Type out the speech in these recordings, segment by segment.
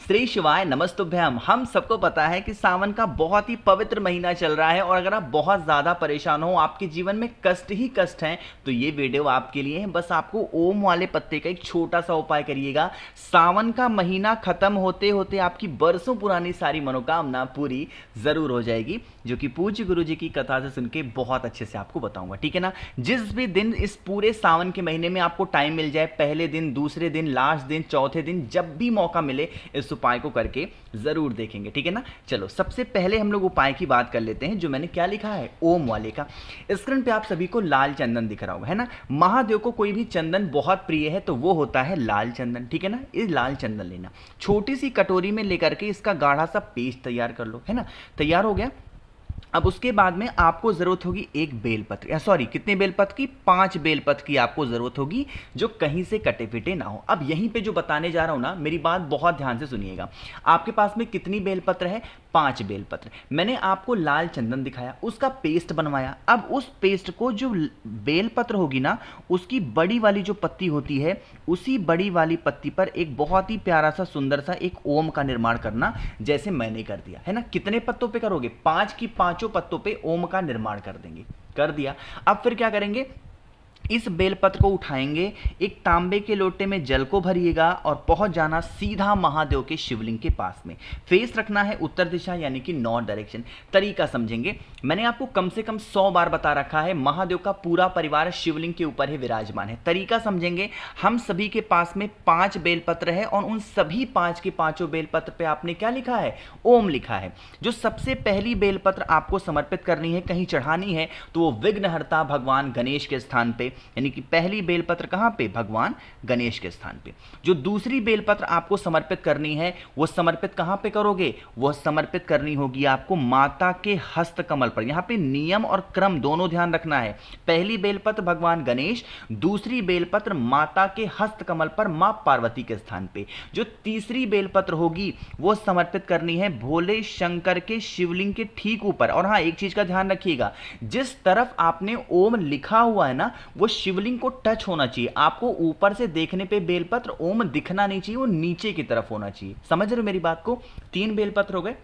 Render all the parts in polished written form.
श्री शिवाय नमस्तुभ्यम। हम सबको पता है कि सावन का बहुत ही पवित्र महीना चल रहा है और अगर आप बहुत ज़्यादा परेशान हो, आपके जीवन में कष्ट ही कष्ट हैं, तो ये वीडियो आपके लिए है। बस आपको ओम वाले पत्ते का एक छोटा सा उपाय करिएगा। सावन का महीना खत्म होते होते आपकी बरसों पुरानी सारी मनोकामना पूरी ज़रूर हो जाएगी, जो कि पूज्य गुरु जी की कथा से सुन के बहुत अच्छे से आपको बताऊंगा, ठीक है ना। जिस भी दिन इस पूरे सावन के महीने में आपको टाइम मिल जाए, पहले दिन, दूसरे दिन, लास्ट दिन, चौथे दिन, जब भी मौका मिले इस उपाय को करके जरूर देखेंगे, ठीक है ना। चलो सबसे पहले हम लोग उपाय की बात कर लेते हैं, जो मैंने क्या लिखा है ओम वाले का। स्क्रीन पे आप सभी को लाल चंदन दिख रहा होगा, है ना। महादेव को कोई भी चंदन बहुत प्रिय है तो वो होता है लाल चंदन, ठीक है ना। ये लाल चंदन लेना, छोटी सी कटोरी में लेकर के इसका गाढ़ा सा पेस्ट तैयार कर लो, है ना। तैयार हो गया। अब उसके बाद में आपको जरूरत होगी एक बेलपत्र, सॉरी कितने बेलपत्र की, 5 बेलपत्र की आपको जरूरत होगी, जो कहीं से कटे पिटे ना हो। अब यहीं पे जो बताने जा रहा हूं ना, मेरी बात बहुत ध्यान से सुनिएगा। आपके पास में कितनी बेलपत्र है, 5 बेलपत्र। मैंने आपको लाल चंदन दिखाया, उसका पेस्ट बनवाया। अब उस पेस्ट को, जो बेलपत्र होगी ना, उसकी बड़ी वाली जो पत्ती होती है, उसी बड़ी वाली पत्ती पर एक बहुत ही प्यारा सा सुंदर सा एक ओम का निर्माण करना, जैसे मैंने कर दिया, है ना। कितने पत्तों पे करोगे, 5 की 5 पत्तों पे ओम का निर्माण कर देंगे। कर दिया। अब फिर क्या करेंगे, इस बेलपत्र को उठाएंगे, एक तांबे के लोटे में जल को भरिएगा और पहुंच जाना सीधा महादेव के शिवलिंग के पास में। फेस रखना है उत्तर दिशा, यानी कि नॉर्थ डायरेक्शन। तरीका समझेंगे, मैंने आपको कम से कम 100 बार बता रखा है, महादेव का पूरा परिवार शिवलिंग के ऊपर ही विराजमान है। तरीका समझेंगे, हम सभी के पास में 5 बेलपत्र है और उन सभी 5 के 5 बेलपत्र पे आपने क्या लिखा है, ओम लिखा है। जो सबसे पहली बेलपत्र आपको समर्पित करनी है, कहीं चढ़ानी है, तो वो विघ्नहर्ता भगवान गणेश के स्थान पे, यानी कि पहली बेलपत्र कहां पे, भगवान गणेश के स्थान पे। जो दूसरी बेलपत्र आपको समर्पित करनी है, वो समर्पित कहां पे करोगे, वो समर्पित करनी होगी आपको माता के हस्त कमल पर। यहां पे नियम और क्रम दोनों ध्यान रखना है। पहली बेलपत्र भगवान गणेश, दूसरी बेलपत्र माता के हस्त कमल पर मां पार्वती के स्थान पे। जो तीसरी बेलपत्र होगी वो समर्पित करनी है भोले शंकर के शिवलिंग के ठीक ऊपर। और हां, एक चीज का ध्यान रखिएगा, जिस तरफ आपने ओम लिखा हुआ है ना, वो शिवलिंग को टच होना चाहिए। आपको ऊपर से देखने पे बेलपत्र ओम दिखना नहीं चाहिए, वो नीचे की तरफ होना चाहिए। समझ रहे हो मेरी बात को। 3 बेलपत्र हो गए।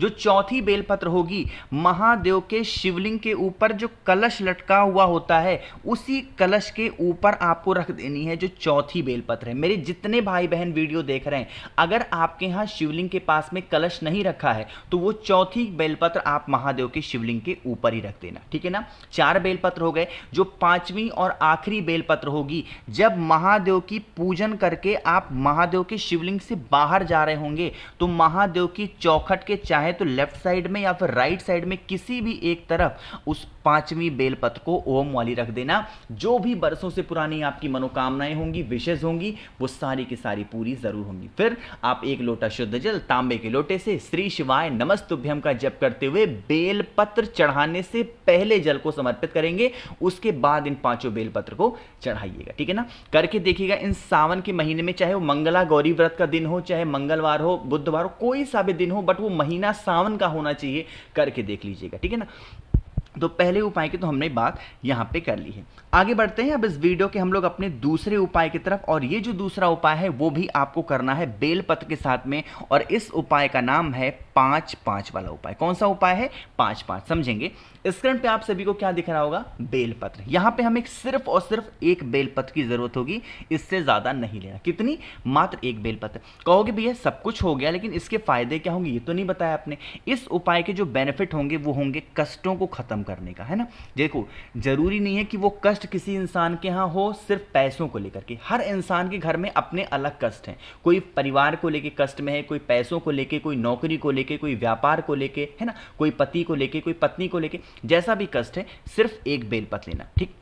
जो चौथी बेलपत्र होगी, महादेव के शिवलिंग के ऊपर जो कलश लटका हुआ होता है, उसी कलश के ऊपर आपको रख देनी है जो चौथी बेलपत्र है। मेरे जितने भाई बहन वीडियो देख रहे हैं, अगर आपके यहां शिवलिंग के पास में कलश नहीं रखा है, तो वो चौथी बेलपत्र आप महादेव के शिवलिंग के ऊपर ही रख देना, ठीक है ना। 4 बेलपत्र हो गए। जो 5वीं और आखिरी बेलपत्र होगी, जब महादेव की पूजन करके आप महादेव के शिवलिंग से बाहर जा रहे होंगे, तो महादेव की चौखट के चाहे तो लेफ्ट साइड में या फिर राइट साइड में किसी भी एक तरफ उस 5वीं बेलपत्र को ओम वाली रख देना। जो भी बरसों से पुरानी आपकी मनोकामनाएं होंगी, विशेष होंगी, वो सारी की सारी पूरी जरूर होंगी। फिर आप 1 लोटा शुद्ध जल तांबे के लोटे से श्री शिवाय नमस्तुभ्यम का जप करते हुए बेलपत्र चढ़ाने से पहले जल को समर्पित करेंगे। उसके बाद इन 5 बेलपत्र को चढ़ाइएगा, ठीक है ना। करके देखिएगा इन सावन के महीने में, चाहे वो मंगला गौरी व्रत का दिन हो, चाहे मंगलवार हो, बुधवार हो, कोई सा भी दिन हो, बट वो महीना सावन का होना चाहिए। करके देख लीजिएगा, ठीक है ना। तो पहले उपाय की तो हमने बात यहां पे कर ली है। आगे बढ़ते हैं अब इस वीडियो के हम लोग अपने दूसरे उपाय की तरफ। और ये जो दूसरा उपाय है वो भी आपको करना है बेलपत्र के साथ में, और इस उपाय का नाम है 5-5 वाला उपाय। कौन सा उपाय है, 5-5। समझेंगे। स्क्रीन पे आप सभी को क्या दिख रहा होगा, बेलपत्र। यहां पे हमें सिर्फ और सिर्फ एक बेलपत्र की जरूरत होगी, इससे ज्यादा नहीं लेना। कितनी, मात्र एक बेलपत्र। कहोगे भैया सब कुछ हो गया, लेकिन इसके फायदे क्या होंगे, ये तो नहीं बताया आपने। इस उपाय के जो बेनिफिट होंगे वो होंगे कष्टों को खत्म करने का, है ना। देखो, जरूरी नहीं है कि वो कष्ट किसी इंसान के यहाँ हो सिर्फ पैसों को लेकर के। हर इंसान के घर में अपने अलग कष्ट हैं। कोई परिवार को लेके कष्ट में है, कोई पैसों को लेके, कोई नौकरी को लेके, कोई व्यापार को लेके, है ना, कोई पति को लेके, कोई पत्नी को लेके, जैसा भी कष्ट है, सिर्फ एक बेलपत्र लेना, ठीक।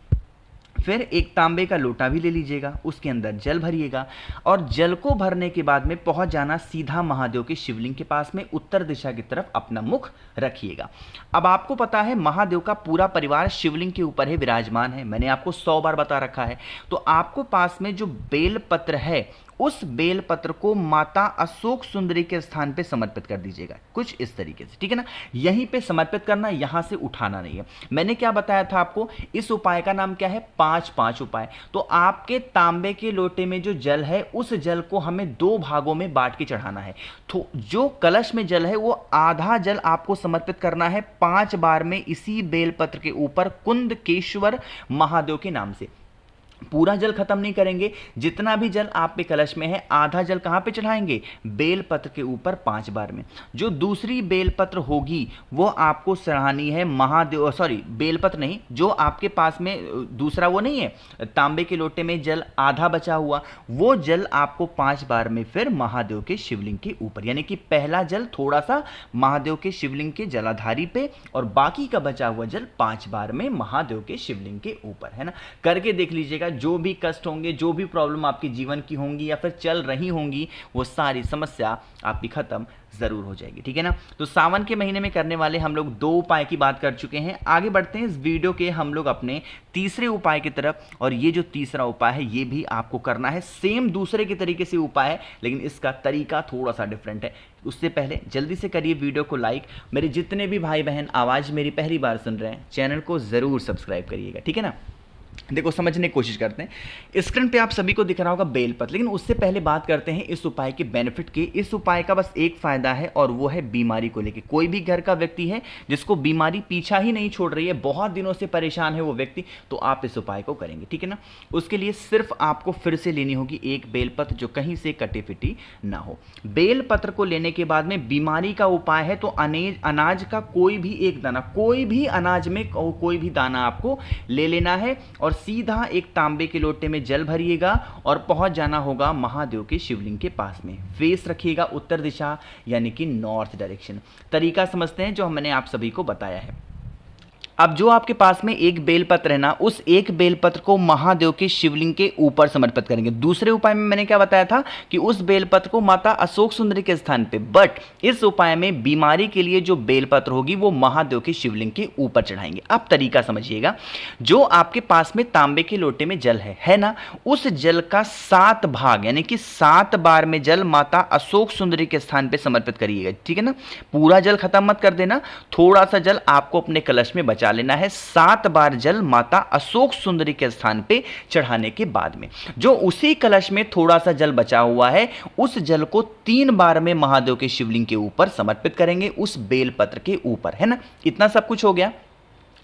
फिर एक तांबे का लोटा भी ले लीजिएगा, उसके अंदर जल भरिएगा और जल को भरने के बाद में पहुंच जाना सीधा महादेव के शिवलिंग के पास में, उत्तर दिशा की तरफ अपना मुख रखिएगा। अब आपको पता है महादेव का पूरा परिवार शिवलिंग के ऊपर ही विराजमान है, मैंने आपको 100 बार बता रखा है। तो आपको पास में जो बेलपत्र है उस बेलपत्र को माता अशोक सुंदरी के स्थान पे समर्पित कर दीजिएगा, कुछ इस तरीके से, ठीक है ना। यहीं पे समर्पित करना, यहां से उठाना नहीं है। मैंने क्या बताया था आपको, इस उपाय का नाम क्या है, 5-5 उपाय। तो आपके तांबे के लोटे में जो जल है उस जल को हमें 2 भागों में बांट के चढ़ाना है। तो जो कलश में जल है वो आधा जल आपको समर्पित करना है 5 बार में इसी बेलपत्र के ऊपर कुंदकेश्वर महादेव के नाम से। पूरा जल खत्म नहीं करेंगे, जितना भी जल आप पे कलश में है आधा जल कहां पे चढ़ाएंगे, बेलपत्र के ऊपर 5 बार में। जो दूसरी बेलपत्र होगी वो आपको चढ़ानी है महादेव, सॉरी बेलपत्र नहीं, जो आपके पास में दूसरा वो नहीं है, तांबे के लोटे में जल आधा बचा हुआ, वो जल आपको 5 बार में फिर महादेव के शिवलिंग के ऊपर, यानी कि पहला जल थोड़ा सा महादेव के शिवलिंग के जलाधारी पे और बाकी का बचा हुआ जल 5 बार में महादेव के शिवलिंग के ऊपर, है ना। करके देख लीजिएगा, जो भी कष्ट होंगे, जो भी प्रॉब्लम आपके जीवन की होंगी या फिर चल रही होंगी, वो सारी समस्या आपकी खत्म जरूर हो जाएगी, ठीक है ना। तो सावन के महीने में करने वाले हम लोग 2 उपाय की बात कर चुके हैं। आगे बढ़ते हैं इस वीडियो के हम लोग अपने तीसरे उपाय की तरफ, और ये जो तीसरा उपाय है ये भी आपको करना है सेम दूसरे के तरीके से उपाय है, लेकिन इसका तरीका थोड़ा सा डिफरेंट है। उससे पहले जल्दी से करिए वीडियो को लाइक। मेरे जितने भी भाई बहन आवाज मेरी पहली बार सुन रहे हैं, चैनल को जरूर सब्सक्राइब करिएगा, ठीक है ना। देखो समझने की कोशिश करते हैं। स्क्रीन पे आप सभी को दिख रहा होगा बेलपत्र, लेकिन उससे पहले बात करते हैं इस उपाय के बेनिफिट की। इस उपाय का बस एक फायदा है और वो है बीमारी को लेके। कोई भी घर का व्यक्ति है जिसको बीमारी पीछा ही नहीं छोड़ रही है, बहुत दिनों से परेशान है वो व्यक्ति, तो आप इस उपाय को करेंगे, ठीक है ना। उसके लिए सिर्फ आपको फिर से लेनी होगी एक बेलपत्र जो कहीं से कटी फिटी ना हो। बेलपत्र को लेने के बाद में बीमारी का उपाय है तो अनाज का कोई भी एक दाना, कोई भी अनाज में कोई भी दाना आपको ले लेना है और सीधा एक तांबे के लोटे में जल भरिएगा और पहुंच जाना होगा महादेव के शिवलिंग के पास में। फेस रखिएगा उत्तर दिशा, यानी कि नॉर्थ डायरेक्शन। तरीका समझते हैं जो मैंने आप सभी को बताया है। अब जो आपके पास में एक बेलपत्र है ना, उस एक बेलपत्र को महादेव के शिवलिंग के ऊपर समर्पित करेंगे। दूसरे उपाय में मैंने क्या बताया था कि उस बेलपत्र को माता अशोक सुंदरी के स्थान पे, बट इस उपाय में बीमारी के लिए जो बेलपत्र होगी वो महादेव के शिवलिंग के ऊपर चढ़ाएंगे। अब तरीका समझिएगा। जो आपके पास में तांबे के लोटे में जल है ना, उस जल का 7 भाग यानी कि 7 बार में जल माता अशोक सुंदरी के स्थान पर समर्पित करिएगा, ठीक है ना। पूरा जल खत्म मत कर देना, थोड़ा सा जल आपको अपने कलश में बचा लेना है। 7 बार जल माता अशोक सुंदरी के स्थान पे चढ़ाने के बाद में जो उसी कलश में थोड़ा सा जल बचा हुआ है, उस जल को 3 बार में महादेव के शिवलिंग के ऊपर समर्पित करेंगे, उस बेलपत्र के ऊपर, है ना। इतना सब कुछ हो गया।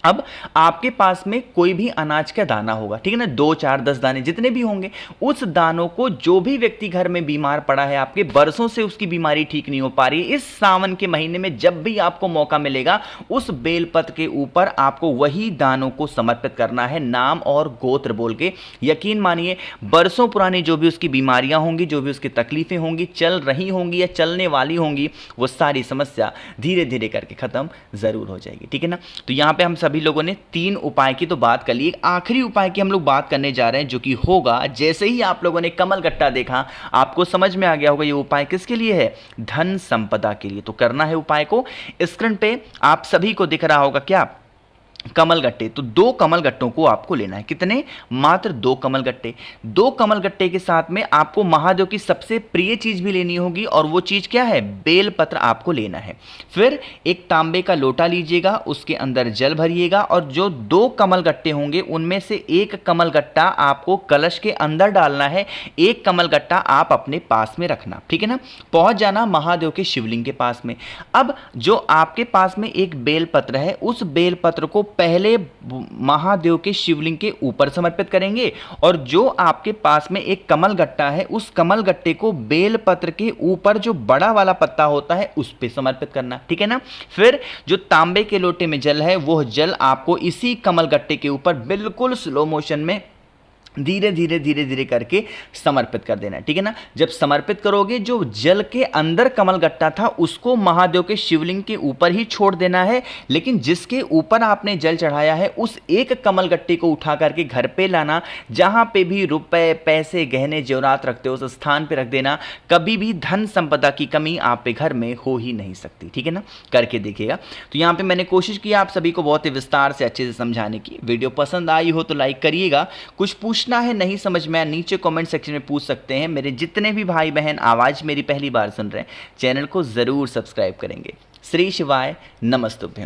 अब आपके पास में कोई भी अनाज का दाना होगा, ठीक है ना, 2, 4, 10 दाने जितने भी होंगे, उस दानों को जो भी व्यक्ति घर में बीमार पड़ा है, आपके बरसों से उसकी बीमारी ठीक नहीं हो पा रही है, इस सावन के महीने में जब भी आपको मौका मिलेगा उस बेलपत्र के ऊपर आपको वही दानों को समर्पित करना है, नाम और गोत्र बोल के। यकीन मानिए बरसों पुरानी जो भी उसकी बीमारियां होंगी, जो भी उसकी तकलीफें होंगी, चल रही होंगी या चलने वाली होंगी, वो सारी समस्या धीरे धीरे करके खत्म जरूर हो जाएगी, ठीक है ना। तो यहां पे हम सभी लोगों ने 3 उपाय की तो बात कर ली, आखिरी उपाय की हम लोग बात करने जा रहे हैं, जो कि होगा जैसे ही आप लोगों ने कमल गट्टा देखा आपको समझ में आ गया होगा ये उपाय किसके लिए है, धन संपदा के लिए। तो करना है उपाय को, स्क्रीन पे आप सभी को दिख रहा होगा क्या, कमल गट्टे। तो 2 कमल गट्टों को आपको लेना है। कितने, मात्र 2 कमल गट्टे। 2 कमल गट्टे के साथ में आपको महादेव की सबसे प्रिय चीज भी लेनी होगी, और वो चीज क्या है, बेलपत्र आपको लेना है। फिर एक तांबे का लोटा लीजिएगा, उसके अंदर जल भरिएगा और जो 2 कमल गट्टे होंगे उनमें से एक कमल गट्टा आपको कलश के अंदर डालना है, एक कमल गट्टा आप अपने पास में रखना, ठीक है ना। पहुंच जाना महादेव के शिवलिंग के पास में। अब जो आपके पास में एक बेलपत्र है, उस बेलपत्र को पहले महादेव के शिवलिंग के ऊपर समर्पित करेंगे, और जो आपके पास में एक कमल गट्टा है, उस कमल गट्टे को बेलपत्र के ऊपर जो बड़ा वाला पत्ता होता है उस पे समर्पित करना, ठीक है ना। फिर जो तांबे के लोटे में जल है, वो जल आपको इसी कमल गट्टे के ऊपर बिल्कुल स्लो मोशन में धीरे धीरे करके समर्पित कर देना है, ठीक है ना। जब समर्पित करोगे, जो जल के अंदर कमल गट्टा था उसको महादेव के शिवलिंग के ऊपर ही छोड़ देना है, लेकिन जिसके ऊपर आपने जल चढ़ाया है उस एक कमल गट्टे को उठा करके घर पे लाना। जहां पे भी रुपए, पैसे, गहने, जेवरात रखते हो उस स्थान पे रख देना। कभी भी धन संपदा की कमी आप पे घर में हो ही नहीं सकती, ठीक है ना। करके देखिएगा। तो यहाँ पे मैंने कोशिश की आप सभी को बहुत ही विस्तार से अच्छे से समझाने की। वीडियो पसंद आई हो तो लाइक करिएगा। कुछ पूछ पूछना है नहीं समझ में आया नीचे कमेंट सेक्शन में पूछ सकते हैं। मेरे जितने भी भाई बहन आवाज़ मेरी पहली बार सुन रहे हैं चैनल को ज़रूर सब्सक्राइब करेंगे। श्री शिवाय नमस्तुभ्यम।